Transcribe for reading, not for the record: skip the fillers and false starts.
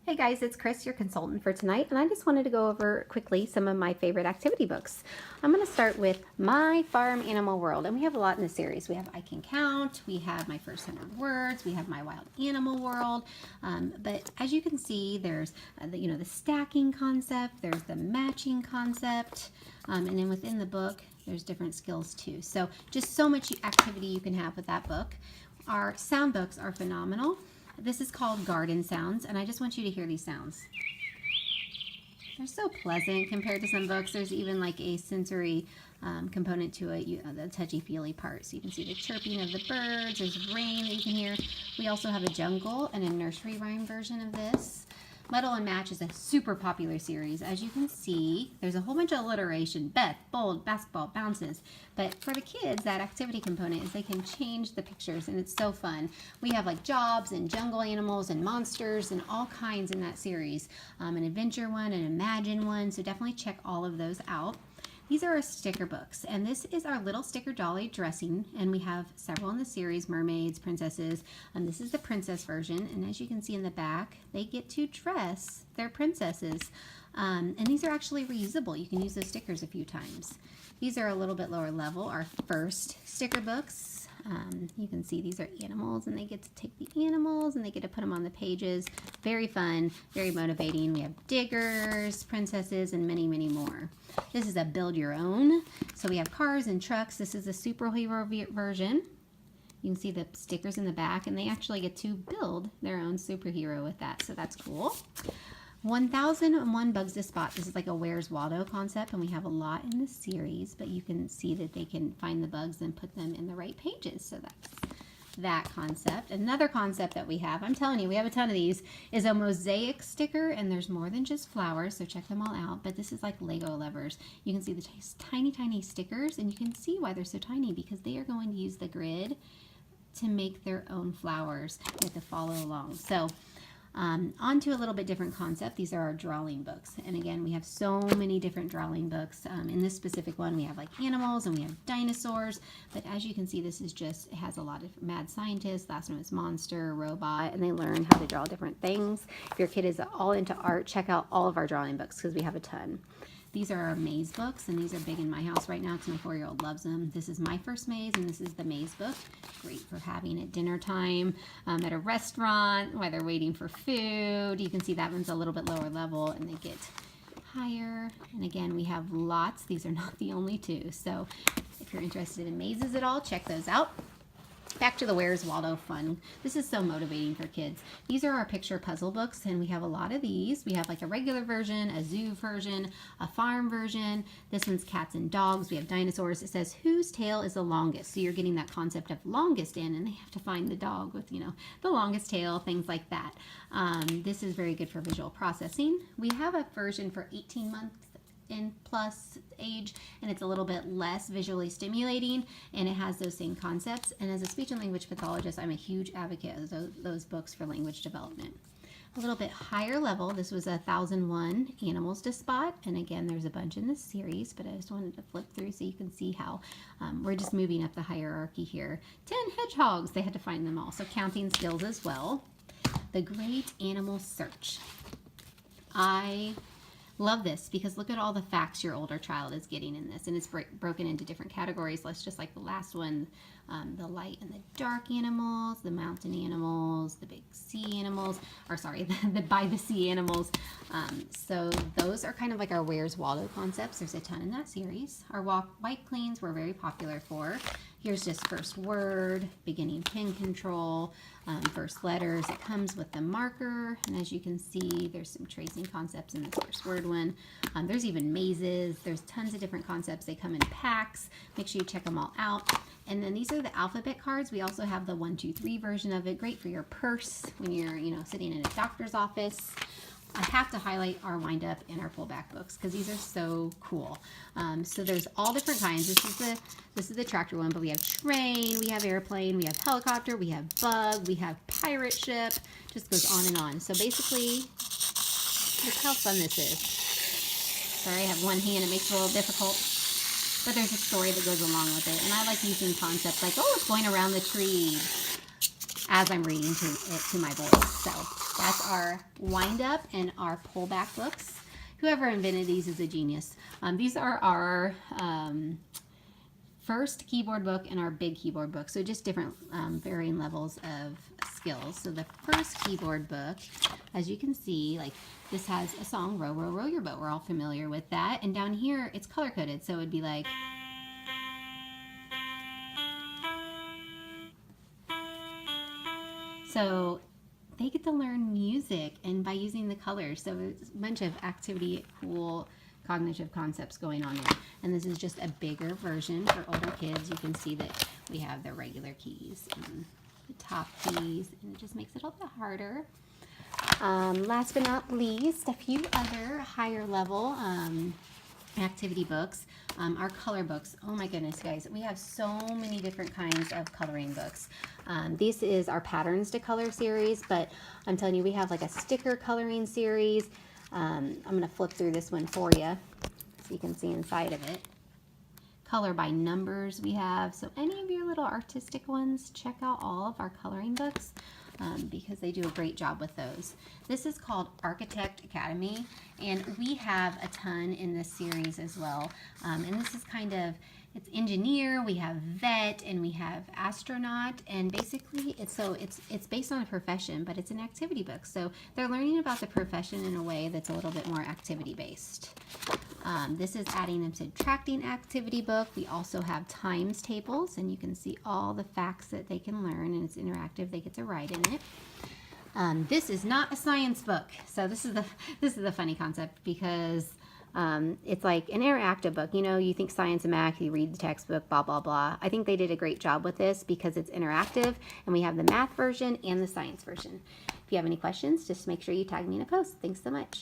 Hey guys, it's Chris, your consultant for tonight, and I just wanted to go over quickly some of my favorite activity books. I'm going to start with My Farm Animal World, and we have a lot in the series. We have I Can Count, we have My First 100 Words, we have My Wild Animal World, but as you can see, there's the stacking concept, there's the matching concept, and then within the book, there's different skills too. So just so much activity you can have with that book. Our sound books are phenomenal. This is called Garden Sounds, and I just want you to hear these sounds. They're so pleasant compared to some books. There's even like a sensory component to it, the touchy-feely part. So you can see the chirping of the birds, there's rain that you can hear. We also have a jungle and a nursery rhyme version of this. Muddle and Match is a super popular series. As you can see, there's a whole bunch of alliteration. Beth, bold, basketball, bounces. But for the kids, that activity component is they can change the pictures, and it's so fun. We have like jobs and jungle animals and monsters and all kinds in that series. An adventure one, an imagine one, so definitely check all of those out. These are our sticker books, and this is our little sticker dolly dressing, and we have several in the series, mermaids, princesses, and this is the princess version, and as you can see in the back, they get to dress their princesses, and these are actually reusable. You can use those stickers a few times. These are a little bit lower level, our first sticker books. You can see these are animals, and they get to take the animals and they get to put them on the pages. Very fun, very motivating. We have diggers, princesses, and many, many more. This is a build your own. So we have cars and trucks. This is a superhero version. You can see the stickers in the back, and they actually get to build their own superhero with that, so that's cool. 1001 Bugs to Spot. This is like a Where's Waldo concept, and we have a lot in the series, but you can see that they can find the bugs and put them in the right pages, so that's that concept. Another concept that we have, I'm telling you, we have a ton of these, is a mosaic sticker, and there's more than just flowers, so check them all out, but this is like Lego lovers. You can see the tiny, tiny stickers, and you can see why they're so tiny, because they are going to use the grid to make their own flowers. You have to follow along. So on to a little bit different concept. These are our drawing books, and again, we have so many different drawing books. In this specific one, we have like animals and we have dinosaurs, but as you can see, this is just, it has a lot of mad scientists. Last one is monster, robot, and they learn how to draw different things. If your kid is all into art, check out all of our drawing books because we have a ton. These are our maze books, and these are big in my house right now because my 4-year-old loves them. This is My First Maze, and this is the maze book. Great for having at dinner time, at a restaurant, while they're waiting for food. You can see that one's a little bit lower level, and they get higher. And again, we have lots. These are not the only two. So if you're interested in mazes at all, check those out. Back to the Where's Waldo fun. This is so motivating for kids. These are our picture puzzle books, and we have a lot of these. We have like a regular version, a zoo version, a farm version. This one's cats and dogs. We have dinosaurs. It says whose tail is the longest. So you're getting that concept of longest in, and they have to find the dog with, the longest tail, things like that. This is very good for visual processing. We have a version for 18 months and plus age, and it's a little bit less visually stimulating, and it has those same concepts. And as a speech and language pathologist, I'm a huge advocate of those books for language development. A little bit higher level, this was 1001 Animals to Spot, and again, there's a bunch in this series, but I just wanted to flip through so you can see how we're just moving up the hierarchy here. 10 hedgehogs, they had to find them all, so counting skills as well. The Great Animal Search. I love this because look at all the facts your older child is getting in this, and it's broken into different categories. Let's just like the last one, the light and the dark animals, the mountain animals, the big sea animals, or sorry, the by the sea animals. So those are kind of like our Where's Waldo concepts. There's a ton in that series. Our wipe cleans we're very popular for. Here's just first word, beginning pen control, first letters. It comes with the marker, and as you can see, there's some tracing concepts in this first word one. There's even mazes. There's tons of different concepts. They come in packs. Make sure you check them all out. And then these are the alphabet cards. We also have the 1, 2, 3 version of it. Great for your purse when you're, sitting in a doctor's office. I have to highlight our wind up and our pullback books because these are so cool. So there's all different kinds. This is the tractor one, but we have train, we have airplane, we have helicopter, we have bug, we have pirate ship. Just goes on and on. So basically, look how fun this is. Sorry, I have one hand. It makes it a little difficult. But there's a story that goes along with it. And I like using concepts like, oh, it's going around the tree. as I'm reading to my boys. So that's our wind up and our pullback books. Whoever invented these is a genius. These are our first keyboard book and our big keyboard book. So just different varying levels of skills. So the first keyboard book, as you can see, like this has a song, Row, Row, Row Your Boat. We're all familiar with that. And down here, it's color coded. So it'd be like, so they get to learn music and by using the colors. So it's a bunch of activity, cool cognitive concepts going on there. And this is just a bigger version for older kids. You can see that we have the regular keys and the top keys, and it just makes it a little bit harder. Last but not least, a few other higher level activity books. Our color books. Oh my goodness, guys, we have so many different kinds of coloring books. This is our Patterns to Color series, but I'm telling you, we have like a sticker coloring series. I'm going to flip through this one for you so you can see inside of it. Color by numbers we have. So any of your little artistic ones, check out all of our coloring books because they do a great job with those. This is called Architect Academy, and we have a ton in this series as well. And this is kind of, it's engineer, we have vet, and we have astronaut, and basically it's based on a profession, but it's an activity book. So they're learning about the profession in a way that's a little bit more activity based. This is adding and subtracting activity book. We also have times tables, and you can see all the facts that they can learn, and it's interactive. They get to write in it. This is not a science book. So this is the funny concept because it's like an interactive book. You know, you think science and math, you read the textbook, blah, blah, blah. I think they did a great job with this because it's interactive, and we have the math version and the science version. If you have any questions, just make sure you tag me in a post. Thanks so much.